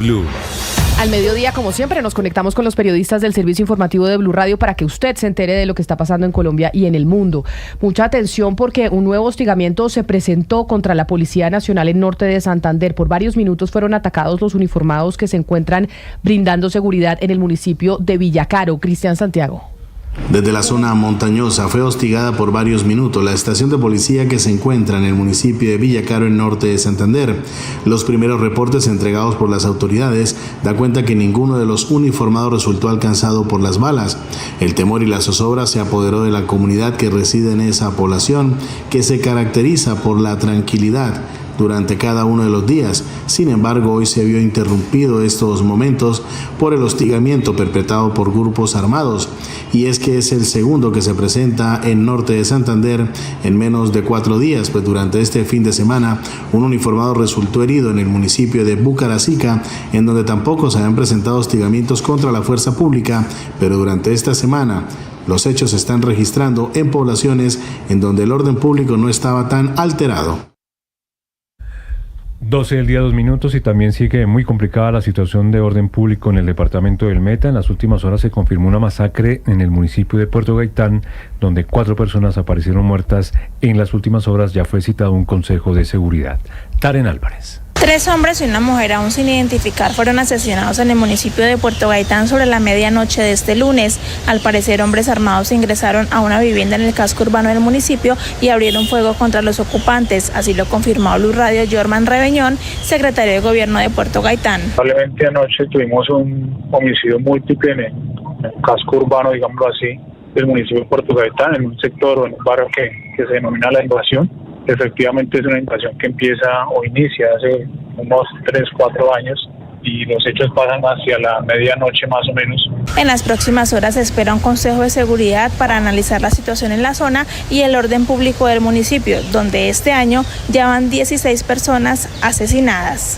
Blue. Al mediodía, como siempre, nos conectamos con los periodistas del servicio informativo de Blue Radio para que usted se entere de lo que está pasando en Colombia y en el mundo. Mucha atención porque un nuevo hostigamiento se presentó contra la Policía Nacional en Norte de Santander. Por varios minutos fueron atacados los uniformados que se encuentran brindando seguridad en el municipio de Villacaro. Cristian Santiago. Desde la zona montañosa fue hostigada por varios minutos la estación de policía que se encuentra en el municipio de Villacaro, en Norte de Santander. Los primeros reportes entregados por las autoridades dan cuenta que ninguno de los uniformados resultó alcanzado por las balas. El temor y la zozobra se apoderó de la comunidad que reside en esa población, que se caracteriza por la tranquilidad durante cada uno de los días. Sin embargo, hoy se vio interrumpido estos momentos por el hostigamiento perpetrado por grupos armados, y es que es el segundo que se presenta en Norte de Santander en menos de 4 días, pues durante este fin de semana un uniformado resultó herido en el municipio de Bucaracica, en donde tampoco se habían presentado hostigamientos contra la fuerza pública, pero durante esta semana los hechos se están registrando en poblaciones en donde el orden público no estaba tan alterado. 12 del día, 2 minutos, y también sigue muy complicada la situación de orden público en el departamento del Meta. En las últimas horas se confirmó una masacre en el municipio de Puerto Gaitán, donde 4 personas aparecieron muertas. En las últimas horas ya fue citado un consejo de seguridad. Taren Álvarez. 3 hombres y una mujer aún sin identificar fueron asesinados en el municipio de Puerto Gaitán sobre la medianoche de este lunes. Al parecer, hombres armados ingresaron a una vivienda en el casco urbano del municipio y abrieron fuego contra los ocupantes. Así lo confirmó Blue Radio Jorman Rebeñón, secretario de Gobierno de Puerto Gaitán. Probablemente anoche tuvimos un homicidio múltiple en el casco urbano, digámoslo así, del municipio de Puerto Gaitán, en un sector o en un barrio que se denomina La Invasión. Efectivamente es una invasión que empieza o inicia hace unos 3-4 años y los hechos pasan hacia la medianoche más o menos. En las próximas horas se espera un consejo de seguridad para analizar la situación en la zona y el orden público del municipio, donde este año ya van 16 personas asesinadas.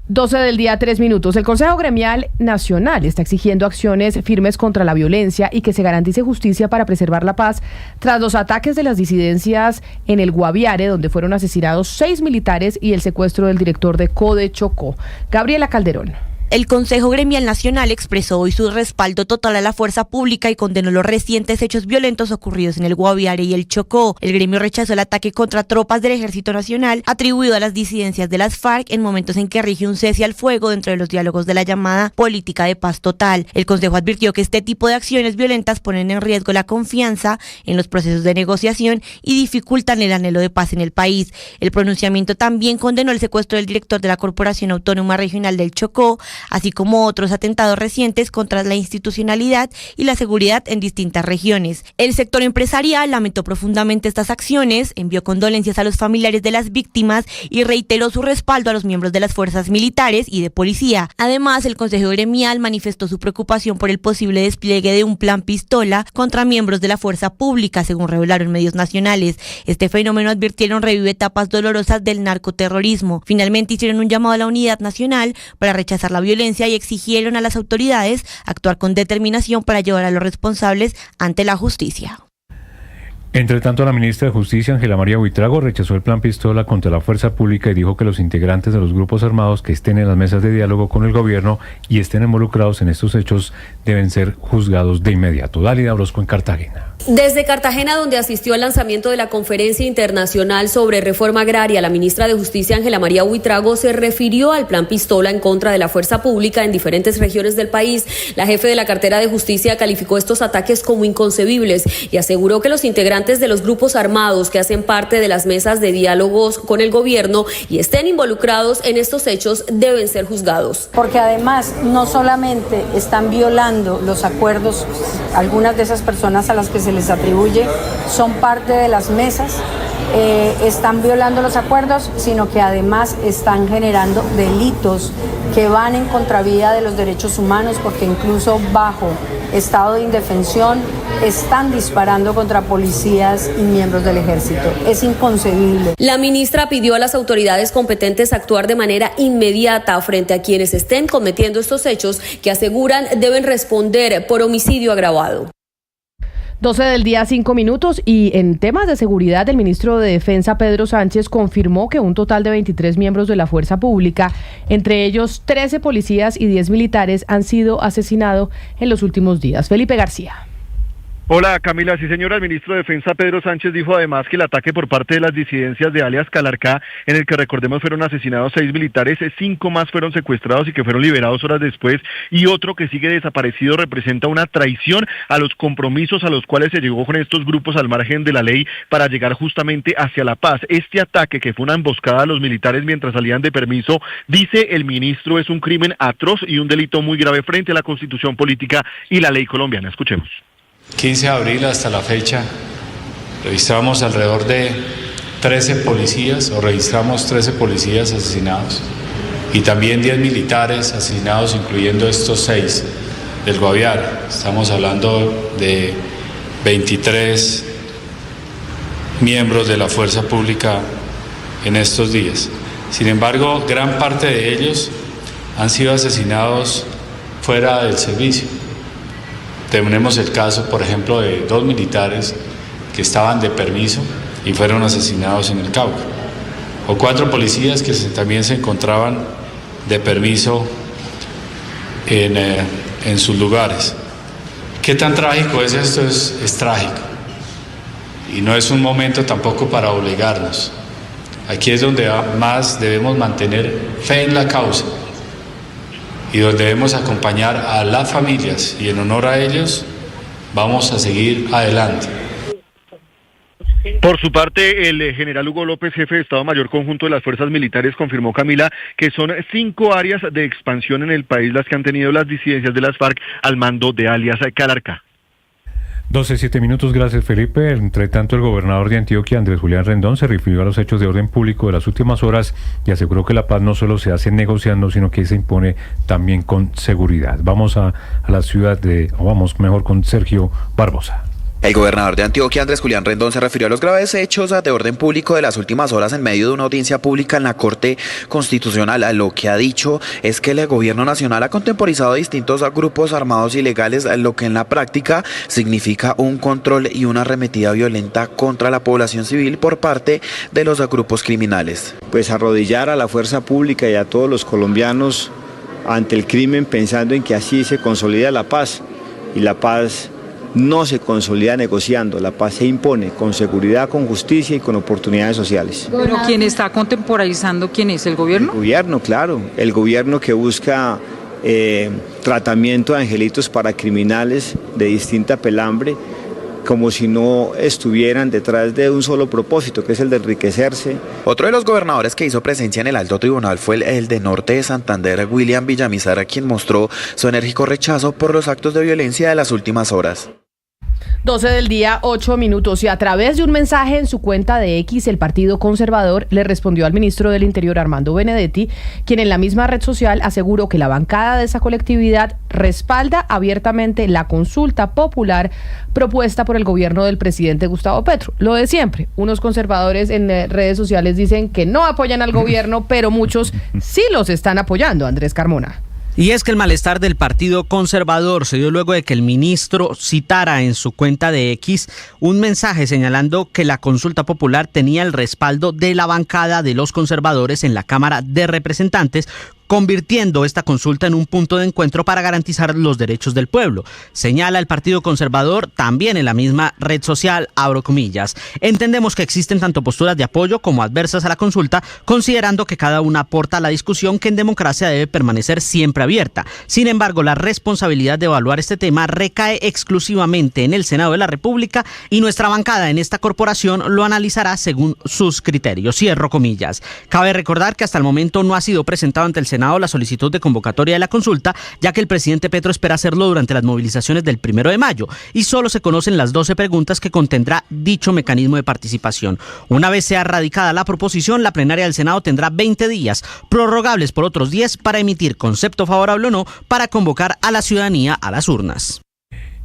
12 del día, 3 minutos. El Consejo Gremial Nacional está exigiendo acciones firmes contra la violencia y que se garantice justicia para preservar la paz tras los ataques de las disidencias en el Guaviare, donde fueron asesinados 6 militares, y el secuestro del director de CODE Chocó. Gabriela Calderón. El Consejo Gremial Nacional expresó hoy su respaldo total a la fuerza pública y condenó los recientes hechos violentos ocurridos en el Guaviare y el Chocó. El gremio rechazó el ataque contra tropas del Ejército Nacional atribuido a las disidencias de las FARC en momentos en que rige un cese al fuego dentro de los diálogos de la llamada política de paz total. El Consejo advirtió que este tipo de acciones violentas ponen en riesgo la confianza en los procesos de negociación y dificultan el anhelo de paz en el país. El pronunciamiento también condenó el secuestro del director de la Corporación Autónoma Regional del Chocó, así como otros atentados recientes contra la institucionalidad y la seguridad en distintas regiones. El sector empresarial lamentó profundamente estas acciones, envió condolencias a los familiares de las víctimas y reiteró su respaldo a los miembros de las fuerzas militares y de policía. Además, el Consejo Gremial manifestó su preocupación por el posible despliegue de un plan pistola contra miembros de la fuerza pública, según revelaron medios nacionales. Este fenómeno, advirtieron, revive etapas dolorosas del narcoterrorismo. Finalmente hicieron un llamado a la unidad nacional para rechazar la violencia y exigieron a las autoridades actuar con determinación para llevar a los responsables ante la justicia. Entre tanto, la ministra de Justicia, Ángela María Buitrago, rechazó el plan pistola contra la fuerza pública y dijo que los integrantes de los grupos armados que estén en las mesas de diálogo con el gobierno y estén involucrados en estos hechos deben ser juzgados de inmediato. Dálida Orozco en Cartagena. Desde Cartagena, donde asistió al lanzamiento de la Conferencia Internacional sobre Reforma Agraria, la ministra de Justicia, Ángela María Buitrago, se refirió al plan pistola en contra de la fuerza pública en diferentes regiones del país. La jefe de la cartera de Justicia calificó estos ataques como inconcebibles y aseguró que los integrantes de los grupos armados que hacen parte de las mesas de diálogos con el gobierno y estén involucrados en estos hechos deben ser juzgados. Porque además no solamente están violando los acuerdos, algunas de esas personas a las que se les atribuye son parte de las mesas, están violando los acuerdos, sino que además están generando delitos que van en contravía de los derechos humanos, porque incluso bajo estado de indefensión están disparando contra policías y miembros del ejército. Es inconcebible. La ministra pidió a las autoridades competentes actuar de manera inmediata frente a quienes estén cometiendo estos hechos, que aseguran deben responder por homicidio agravado. 12 del día, 5 minutos, y en temas de seguridad, el ministro de Defensa, Pedro Sánchez, confirmó que un total de 23 miembros de la fuerza pública, entre ellos 13 policías y 10 militares, han sido asesinados en los últimos días. Felipe García. Hola Camila, sí señora, el ministro de Defensa Pedro Sánchez dijo además que el ataque por parte de las disidencias de alias Calarcá, en el que recordemos fueron asesinados 6 militares, 5 más fueron secuestrados y que fueron liberados horas después, y otro que sigue desaparecido, representa una traición a los compromisos a los cuales se llegó con estos grupos al margen de la ley para llegar justamente hacia la paz. Este ataque, que fue una emboscada a los militares mientras salían de permiso, dice el ministro, es un crimen atroz y un delito muy grave frente a la Constitución política y la ley colombiana. Escuchemos. 15 de abril hasta la fecha registramos alrededor de 13 policías asesinados y también 10 militares asesinados, incluyendo estos 6 del Guaviare. Estamos hablando de 23 miembros de la fuerza pública en estos días. Sin embargo, gran parte de ellos han sido asesinados fuera del servicio. Tenemos el caso, por ejemplo, de 2 militares que estaban de permiso y fueron asesinados en el Cauca, o 4 policías que también se encontraban de permiso en sus lugares. ¿Qué tan trágico es esto? Es trágico, y no es un momento tampoco para obligarnos. Aquí es donde más debemos mantener fe en la causa y donde debemos acompañar a las familias, y en honor a ellos vamos a seguir adelante. Por su parte, el general Hugo López, jefe de Estado Mayor Conjunto de las Fuerzas Militares, confirmó, Camila, que son 5 áreas de expansión en el país las que han tenido las disidencias de las FARC al mando de alias Calarcá. 12:07 minutos, gracias Felipe. Entre tanto, el gobernador de Antioquia, Andrés Julián Rendón, se refirió a los hechos de orden público de las últimas horas y aseguró que la paz no solo se hace negociando, sino que se impone también con seguridad. Vamos vamos mejor con Sergio Barbosa. El gobernador de Antioquia, Andrés Julián Rendón, se refirió a los graves hechos de orden público de las últimas horas en medio de una audiencia pública en la Corte Constitucional. Lo que ha dicho es que el gobierno nacional ha contemporizado distintos grupos armados ilegales, lo que en la práctica significa un control y una arremetida violenta contra la población civil por parte de los grupos criminales. Pues arrodillar a la fuerza pública y a todos los colombianos ante el crimen, pensando en que así se consolida la paz, y la paz no se consolida negociando, la paz se impone con seguridad, con justicia y con oportunidades sociales. Pero ¿quién está contemporizando? ¿Quién es? ¿El gobierno? El gobierno, claro, el gobierno que busca tratamiento de angelitos para criminales de distinta pelambre, como si no estuvieran detrás de un solo propósito, que es el de enriquecerse. Otro de los gobernadores que hizo presencia en el alto tribunal fue el de Norte de Santander, William Villamizar, quien mostró su enérgico rechazo por los actos de violencia de las últimas horas. 12 del día, 8 minutos, y a través de un mensaje en su cuenta de X, el Partido Conservador le respondió al ministro del Interior, Armando Benedetti, quien en la misma red social aseguró que la bancada de esa colectividad respalda abiertamente la consulta popular propuesta por el gobierno del presidente Gustavo Petro. Lo de siempre, unos conservadores en redes sociales dicen que no apoyan al gobierno, pero muchos sí los están apoyando. Andrés Carmona. Y es que el malestar del Partido Conservador se dio luego de que el ministro citara en su cuenta de X un mensaje señalando que la consulta popular tenía el respaldo de la bancada de los conservadores en la Cámara de Representantes, convirtiendo esta consulta en un punto de encuentro para garantizar los derechos del pueblo. Señala el Partido Conservador también en la misma red social, abro comillas. Entendemos que existen tanto posturas de apoyo como adversas a la consulta, considerando que cada una aporta a la discusión que en democracia debe permanecer siempre abierta. Sin embargo, la responsabilidad de evaluar este tema recae exclusivamente en el Senado de la República y nuestra bancada en esta corporación lo analizará según sus criterios. Cierro comillas. Cabe recordar que hasta el momento no ha sido presentado ante el Senado la solicitud de convocatoria de la consulta, ya que el presidente Petro espera hacerlo durante las movilizaciones del 1 de mayo y solo se conocen las 12 preguntas que contendrá dicho mecanismo de participación. Una vez sea radicada la proposición, la plenaria del Senado tendrá 20 días, prorrogables por otros 10 para emitir concepto favorable o no para convocar a la ciudadanía a las urnas.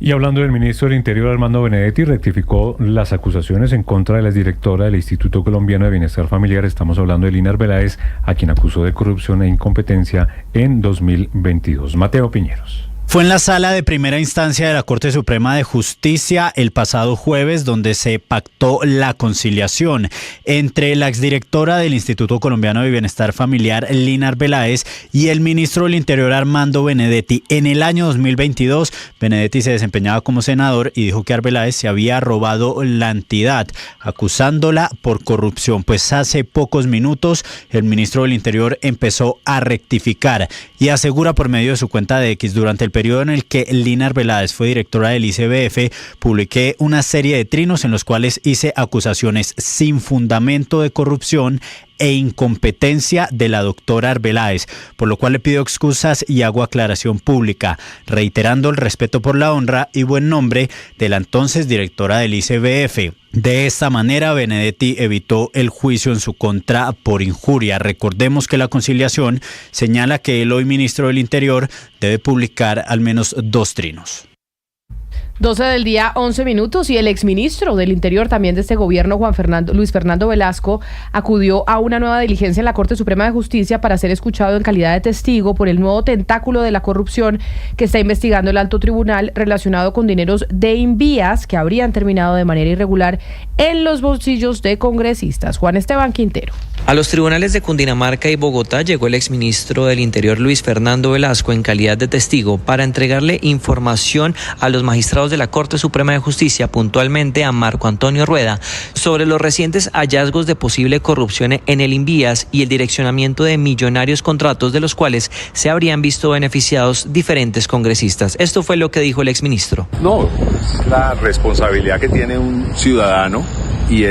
Y hablando del ministro del Interior, Armando Benedetti, rectificó las acusaciones en contra de la exdirectora del Instituto Colombiano de Bienestar Familiar. Estamos hablando de Lina Arbeláez, a quien acusó de corrupción e incompetencia en 2022. Mateo Piñeros. Fue en la sala de primera instancia de la Corte Suprema de Justicia el pasado jueves donde se pactó la conciliación entre la exdirectora del Instituto Colombiano de Bienestar Familiar, Lina Arbeláez, y el ministro del Interior, Armando Benedetti. En el año 2022, Benedetti se desempeñaba como senador y dijo que Arbeláez se había robado la entidad, acusándola por corrupción. Pues hace pocos minutos el ministro del Interior empezó a rectificar y asegura por medio de su cuenta de X: durante el periodo en el que Lina Arbeláez fue directora del ICBF, publiqué una serie de trinos en los cuales hice acusaciones sin fundamento de corrupción e incompetencia de la doctora Arbeláez, por lo cual le pido excusas y hago aclaración pública, reiterando el respeto por la honra y buen nombre de la entonces directora del ICBF. De esta manera, Benedetti evitó el juicio en su contra por injuria. Recordemos que la conciliación señala que el hoy ministro del Interior debe publicar al menos 2 trinos. 12 del día, 11 minutos, y el exministro del Interior también de este gobierno, Luis Fernando Velasco, acudió a una nueva diligencia en la Corte Suprema de Justicia para ser escuchado en calidad de testigo por el nuevo tentáculo de la corrupción que está investigando el Alto Tribunal relacionado con dineros de Invías que habrían terminado de manera irregular en los bolsillos de congresistas. Juan Esteban Quintero. A los tribunales de Cundinamarca y Bogotá llegó el exministro del Interior, Luis Fernando Velasco, en calidad de testigo para entregarle información a los magistrados de la Corte Suprema de Justicia, puntualmente a Marco Antonio Rueda, sobre los recientes hallazgos de posible corrupción en el Invías y el direccionamiento de millonarios contratos de los cuales se habrían visto beneficiados diferentes congresistas. Esto fue lo que dijo el exministro. No, es la responsabilidad que tiene un ciudadano y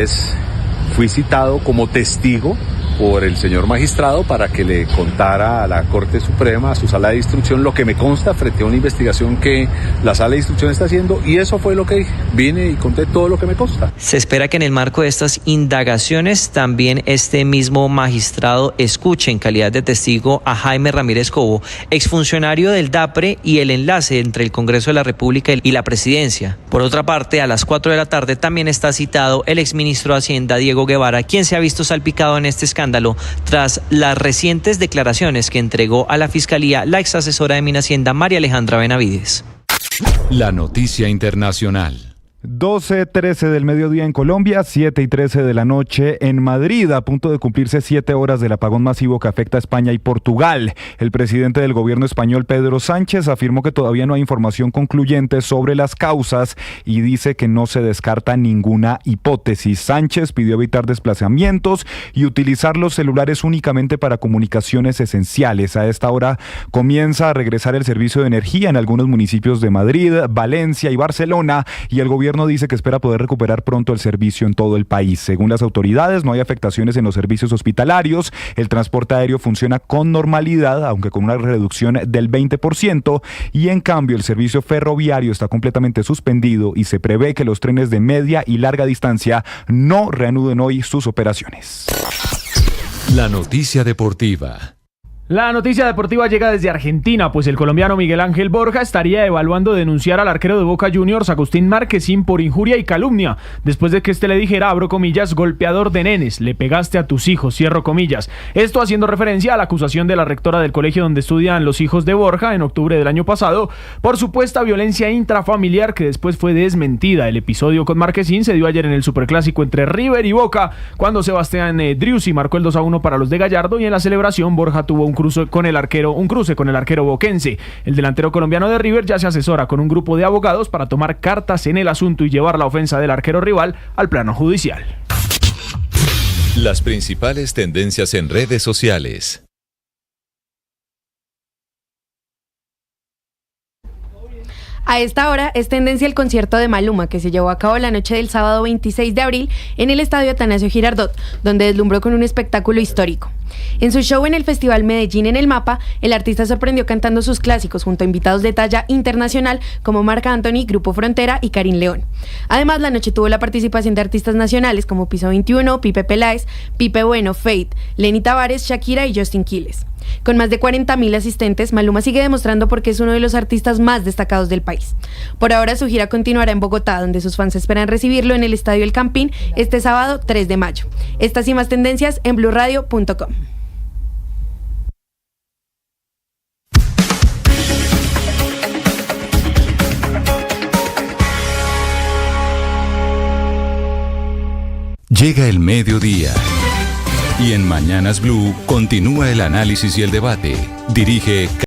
fui citado como testigo por el señor magistrado para que le contara a la Corte Suprema, a su sala de instrucción, lo que me consta frente a una investigación que la sala de instrucción está haciendo, y eso fue lo que dije. Vine y conté todo lo que me consta. Se espera que en el marco de estas indagaciones también este mismo magistrado escuche en calidad de testigo a Jaime Ramírez Cobo, exfuncionario del DAPRE y el enlace entre el Congreso de la República y la Presidencia. Por otra parte, a las 4 de la tarde también está citado el exministro de Hacienda, Diego Guevara, quien se ha visto salpicado en este escándalo tras las recientes declaraciones que entregó a la Fiscalía la ex asesora de Minhacienda, María Alejandra Benavides. La noticia internacional. 12:13 del mediodía en Colombia, 7:13 de la noche en Madrid, a punto de cumplirse 7 horas del apagón masivo que afecta a España y Portugal. El presidente del gobierno español, Pedro Sánchez, afirmó que todavía no hay información concluyente sobre las causas y dice que no se descarta ninguna hipótesis. Sánchez pidió evitar desplazamientos y utilizar los celulares únicamente para comunicaciones esenciales. A esta hora comienza a regresar el servicio de energía en algunos municipios de Madrid, Valencia y Barcelona, y el gobierno dice que espera poder recuperar pronto el servicio en todo el país. Según las autoridades, no hay afectaciones en los servicios hospitalarios, el transporte aéreo funciona con normalidad, aunque con una reducción del 20%, y en cambio el servicio ferroviario está completamente suspendido y se prevé que los trenes de media y larga distancia no reanuden hoy sus operaciones. La noticia deportiva. La noticia deportiva llega desde Argentina, pues el colombiano Miguel Ángel Borja estaría evaluando denunciar al arquero de Boca Juniors, Agustín Marquezín, por injuria y calumnia, después de que este le dijera, abro comillas, golpeador de nenes, le pegaste a tus hijos, cierro comillas. Esto haciendo referencia a la acusación de la rectora del colegio donde estudian los hijos de Borja en octubre del año pasado por supuesta violencia intrafamiliar que después fue desmentida. El episodio con Marquezín se dio ayer en el superclásico entre River y Boca, cuando Sebastián Driussi marcó el 2-1 para los de Gallardo, y en la celebración Borja tuvo un cruce con el arquero boquense. El delantero colombiano de River ya se asesora con un grupo de abogados para tomar cartas en el asunto y llevar la ofensa del arquero rival al plano judicial. Las principales tendencias en redes sociales. A esta hora es tendencia el concierto de Maluma, que se llevó a cabo la noche del sábado 26 de abril en el estadio Atanasio Girardot, donde deslumbró con un espectáculo histórico. En su show en el Festival Medellín en el Mapa, el artista sorprendió cantando sus clásicos junto a invitados de talla internacional como Marc Anthony, Grupo Frontera y Karim León. Además, la noche tuvo la participación de artistas nacionales como Piso 21, Pipe Peláez, Pipe Bueno, Fate, Lenny Tavares, Shakira y Justin Quiles. Con más de 40.000 asistentes, Maluma sigue demostrando por qué es uno de los artistas más destacados del país. Por ahora su gira continuará en Bogotá, donde sus fans esperan recibirlo en el Estadio El Campín este sábado 3 de mayo. Estas y más tendencias en blurradio.com. Llega el mediodía. Y en Mañanas Blue continúa el análisis y el debate. Dirige